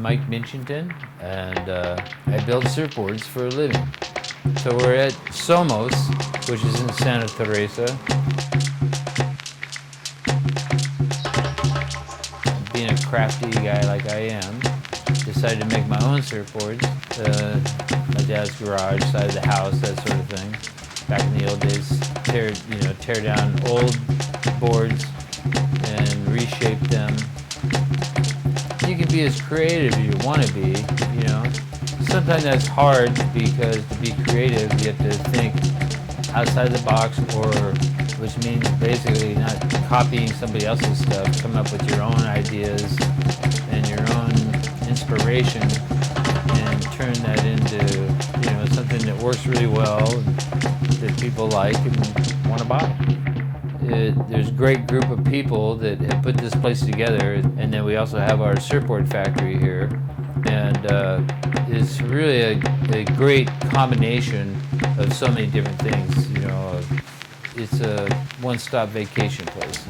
Mike Minchinton, and I build surfboards for a living. So we're at Somos, which is in Santa Teresa. Being a crafty guy like I am, decided to make my own surfboards. My dad's garage, side of the house, that sort of thing. Back in the old days, tear down old boards and reshape them. You can be as creative as you want to be, you know. Sometimes that's hard because to be creative, you have to think outside the box, which means basically not copying somebody else's stuff, come up with your own ideas and your own inspiration and turn that into, you know, something that works really well, that people like and want to buy. There's a great group of people that have put this place together, and then we also have our surfboard factory here, and it's really a great combination of so many different things. You know, it's a one-stop vacation place.